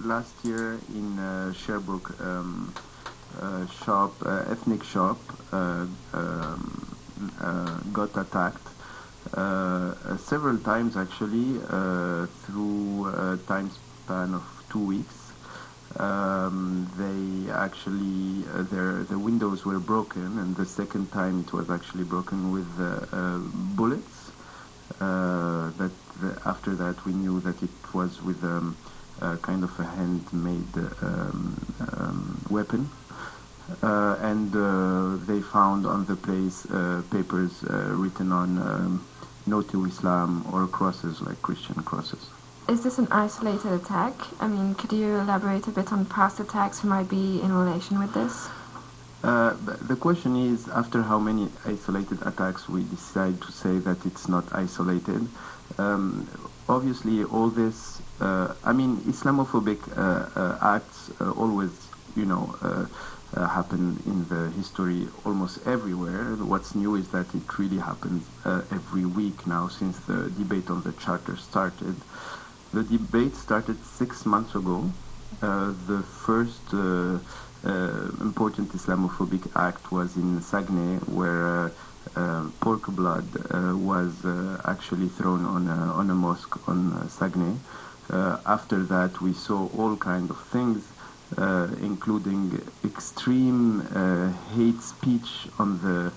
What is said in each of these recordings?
Last year in Sherbrooke shop, ethnic shop, got attacked several times actually through a time span of 2 weeks. They actually the windows were broken, and the second time it was actually broken with bullets. After that we knew that it was with kind of a handmade weapon, and they found on the place papers written on no to Islam, or crosses like Christian crosses. Is this an isolated attack? I mean, could you elaborate a bit on past attacks who might be in relation with this? The question is, after how many isolated attacks we decide to say that it's not isolated. Obviously, all this, Islamophobic acts always, happen in the history almost everywhere. What's new is that it really happens every week now since the debate on the charter started. The debate started 6 months ago. The first important Islamophobic act was in Saguenay, where pork blood was actually thrown on a mosque on Saguenay. After that, we saw all kinds of things, including extreme hate speech on the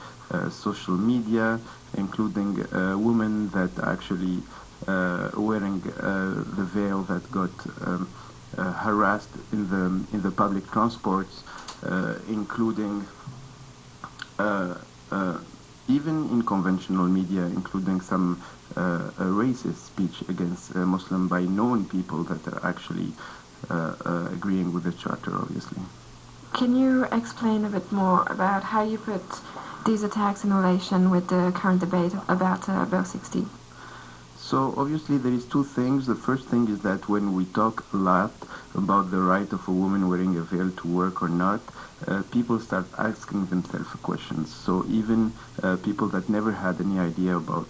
social media, including women that actually wearing the veil that got harassed in the public transports, including even in conventional media, including some racist speech against Muslim by known people that are actually agreeing with the charter, obviously. Can you explain a bit more about how you put these attacks in relation with the current debate about Bill 60? So obviously there is two things. The first thing is that when we talk a lot about the right of a woman wearing a veil to work or not, people start asking themselves questions. So even people that never had any idea about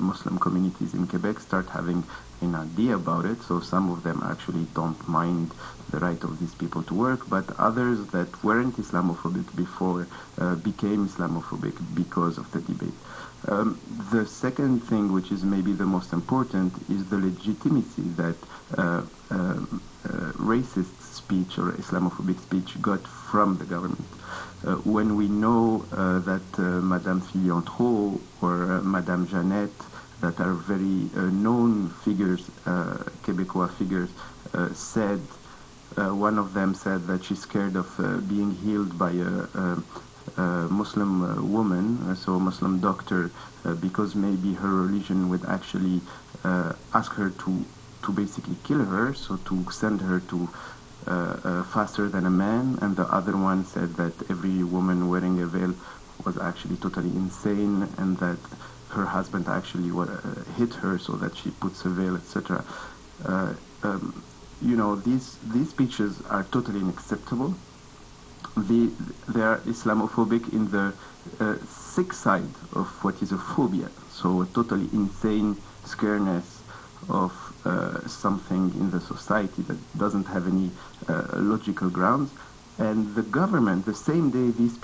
Muslim communities in Quebec start having an idea about it. So some of them actually don't mind the right of these people to work, but others that weren't Islamophobic before became Islamophobic because of the debate. The second thing, which is maybe the most important, is the legitimacy that racist speech or Islamophobic speech got from the government. When we know that Madame Filiantro or Madame Jeannette, that are very known figures, Québécois figures, said, one of them said that she's scared of being healed by a Muslim woman, so a Muslim doctor, because maybe her religion would actually ask her to basically kill her, so to send her to faster than a man. And the other one said that every woman wearing a veil was actually totally insane, and that her husband actually hit her so that she puts a veil, etc. These speeches are totally unacceptable. They are Islamophobic in the sick side of what is a phobia, so a totally insane scareness of something in the society that doesn't have any logical grounds. And the government, the same day these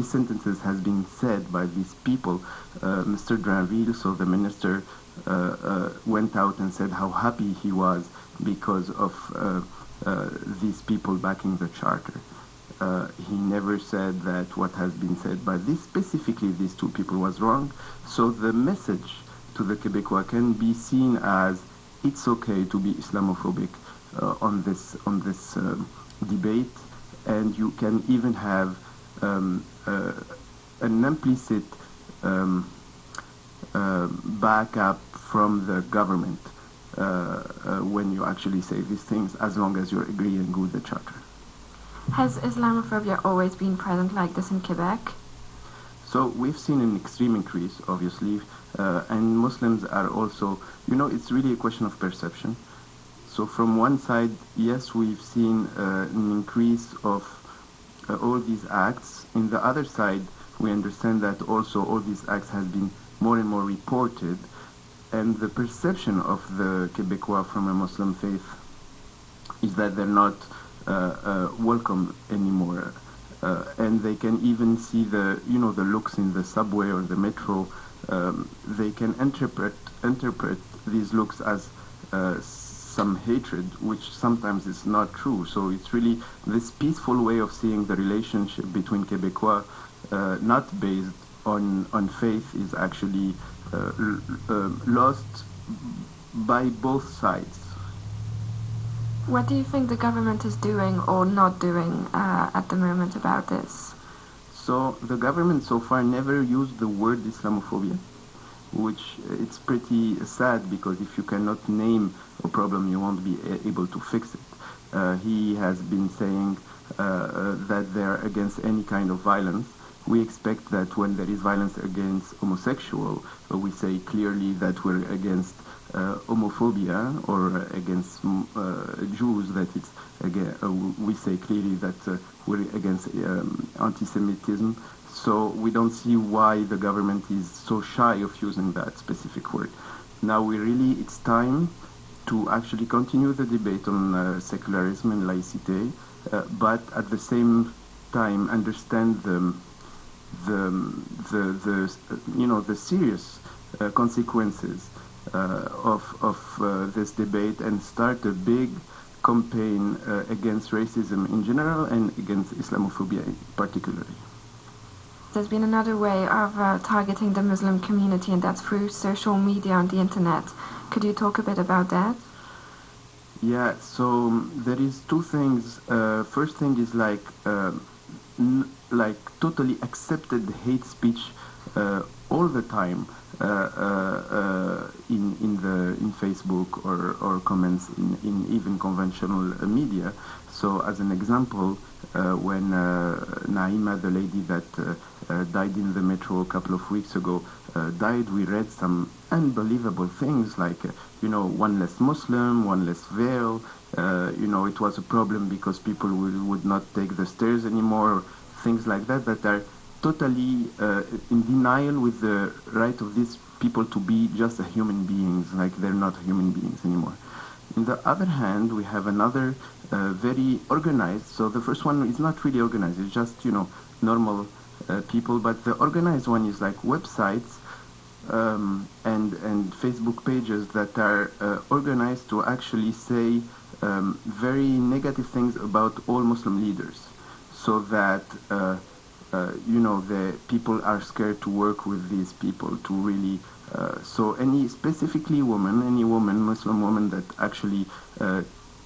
sentences has been said by these people, Mr. Dranville, so the minister, went out and said how happy he was because of these people backing the charter. He never said that what has been said by specifically these two people was wrong. So the message to the Québécois can be seen as it's okay to be Islamophobic on this debate, and you can even have an implicit backup from the government when you actually say these things, as long as you're agreeing with the charter. Has Islamophobia always been present like this in Quebec? So we've seen an extreme increase, obviously, and Muslims are also, it's really a question of perception. So from one side, yes, we've seen an increase of all these acts. In the other side, we understand that also all these acts have been more and more reported, and the perception of the Québécois from a Muslim faith is that they're not welcome anymore, and they can even see the looks in the subway or the metro. They can interpret these looks as some hatred, which sometimes is not true. So it's really this peaceful way of seeing the relationship between Québécois, not based on faith, is actually lost by both sides. What do you think the government is doing or not doing at the moment about this? So the government so far never used the word Islamophobia, which it's pretty sad, because if you cannot name a problem, you won't be able to fix it. He has been saying that they're against any kind of violence. We expect that when there is violence against homosexual, we say clearly that we're against homophobia, or against Jews, that it's we say clearly that we're against anti-Semitism. So we don't see why the government is so shy of using that specific word. Now it's time to actually continue the debate on secularism and laicite, but at the same time understand the serious consequences of this debate, and start a big campaign against racism in general and against Islamophobia particularly. There's been another way of targeting the Muslim community, and that's through social media and the internet. Could you talk a bit about that? Yeah, so there is two things. First thing is like totally accepted hate speech all the time in Facebook or comments in even conventional media. So as an example, when Naima, the lady that died in the metro a couple of weeks ago, died, we read some unbelievable things like, one less Muslim, one less veil. It was a problem because people would not take the stairs anymore. Things like that are totally in denial with the right of these people to be just human beings, like they're not human beings anymore. On the other hand, we have another very organized. So the first one is not really organized, it's just, normal people, but the organized one is like websites and Facebook pages that are organized to actually say very negative things about all Muslim leaders, so that the people are scared to work with these people, to really so any woman, Muslim woman, that actually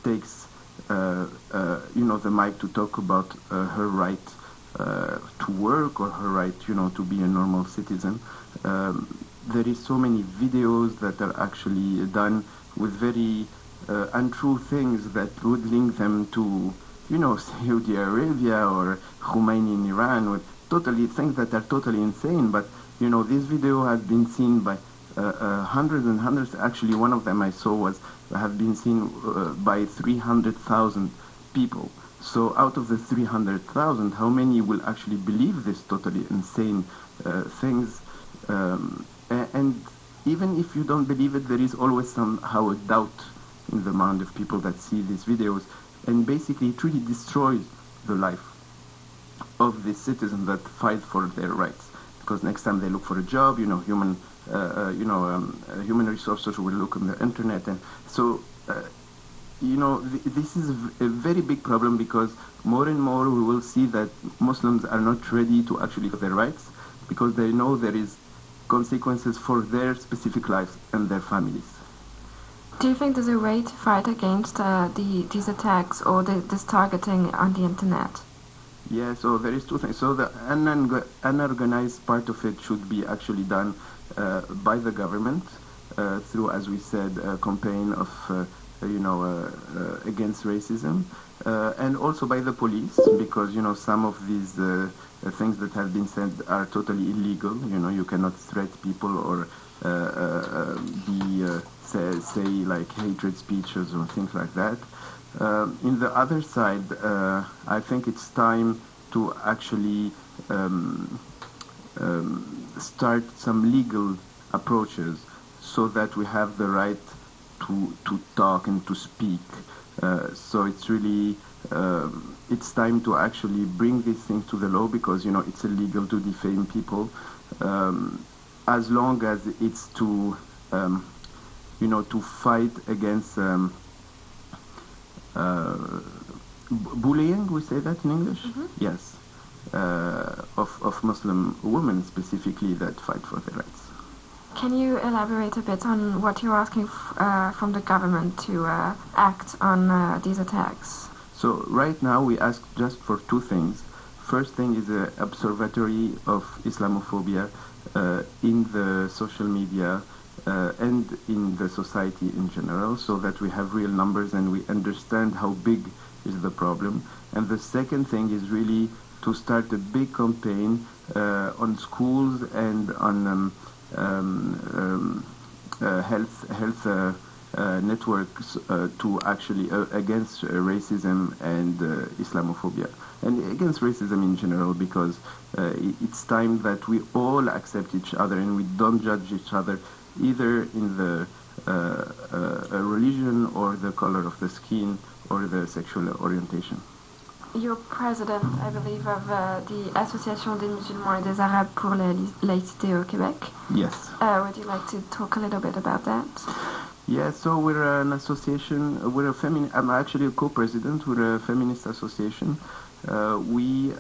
takes the mic to talk about her right to work, or her right to be a normal citizen. There is so many videos that are actually done with very untrue things that would link them to Saudi Arabia or Khomeini in Iran, with totally things that are totally insane. But this video has been seen by hundreds and hundreds. Actually, one of them I saw have been seen by 300,000 people. So out of the 300,000, how many will actually believe this totally insane things? And even if you don't believe it, there is always somehow a doubt in the mind of people that see these videos, and basically it really destroys the life of the citizen that fight for their rights. Because next time they look for a job, human resources will look on the internet, and so this is a very big problem, because more and more we will see that Muslims are not ready to actually for their rights, because they know there is consequences for their specific lives and their families. Do you think there's a way to fight against these attacks or this targeting on the internet? Yeah, so there is two things. So the unorganized part of it should be actually done by the government through, as we said, a campaign of against racism, and also by the police, because some of these things that have been said are totally illegal. You cannot threat people or say like hatred speeches or things like that. In the other side, I think it's time to actually start some legal approaches, so that we have the right to talk and to speak So it's really it's time to actually bring these things to the law, because it's illegal to defame people, as long as it's to to fight against bullying. We say that in English. Yes, of Muslim women specifically that fight for their rights. Can you elaborate a bit on what you're asking from the government to act on these attacks? So right now we ask just for two things. First thing is an observatory of Islamophobia in the social media and in the society in general, so that we have real numbers and we understand how big is the problem. And the second thing is really to start a big campaign on schools and on health networks to actually against racism and Islamophobia, and against racism in general, because it's time that we all accept each other and we don't judge each other either in the religion or the color of the skin or the sexual orientation. You're president, I believe, of the Association des musulmans et des arabes pour la laïcité au Québec. Yes. Would you like to talk a little bit about that? Yeah, so we're an association, I'm actually a co-president, we're a feminist association. We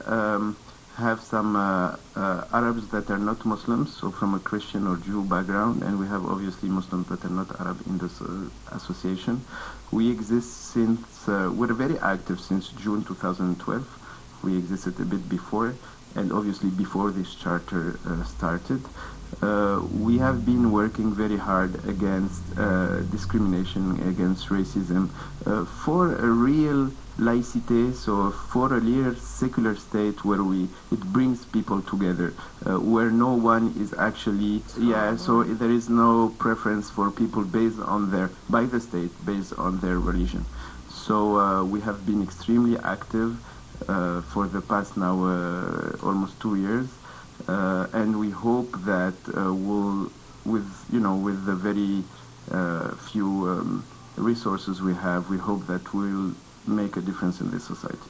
have some Arabs that are not Muslims, so from a Christian or Jew background, and we have obviously Muslims that are not Arab in this association. We exist since, we're very active since June 2012. We existed a bit before, and obviously before this charter started. We have been working very hard against discrimination, against racism, for a real laïcité, so for a real secular state where it brings people together, where no one is actually, so there is no preference for people based on by the state, based on their religion. So we have been extremely active for the past now almost 2 years. And we hope that with the very few resources we have, we hope that we'll make a difference in this society.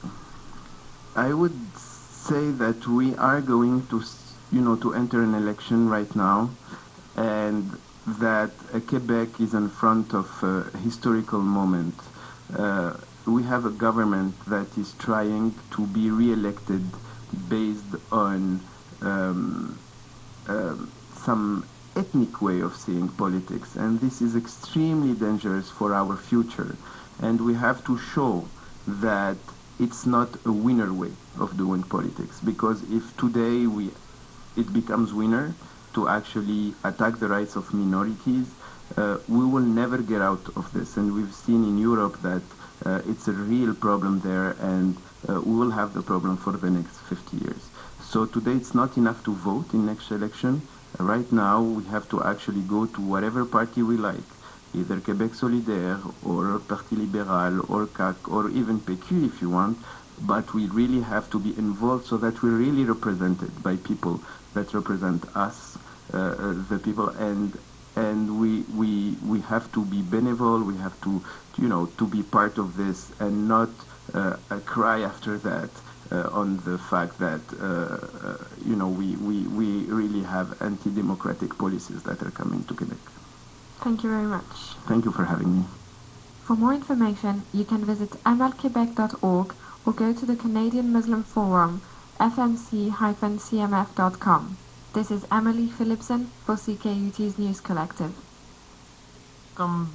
I would say that we are going to enter an election right now, and that Quebec is in front of a historical moment. We have a government that is trying to be re-elected based on some ethnic way of seeing politics, and this is extremely dangerous for our future, and we have to show that it's not a winner way of doing politics, because if today it becomes winner to actually attack the rights of minorities, we will never get out of this, and we've seen in Europe that it's a real problem there, and we will have the problem for the next 50 years. So today it's not enough to vote in next election. Right now we have to actually go to whatever party we like, either Québec Solidaire or Parti Libéral or Ckut or even PQ if you want, but we really have to be involved so that we're really represented by people that represent us, the people, and we have to be benevolent, we have to be part of this and not cry after that. On the fact that we really have anti-democratic policies that are coming to Quebec. Thank you very much. Thank you for having me. For more information, you can visit amalquebec.org or go to the Canadian Muslim Forum, fmc-cmf.com. This is Emily Phillipson for CKUT's News Collective. Come back.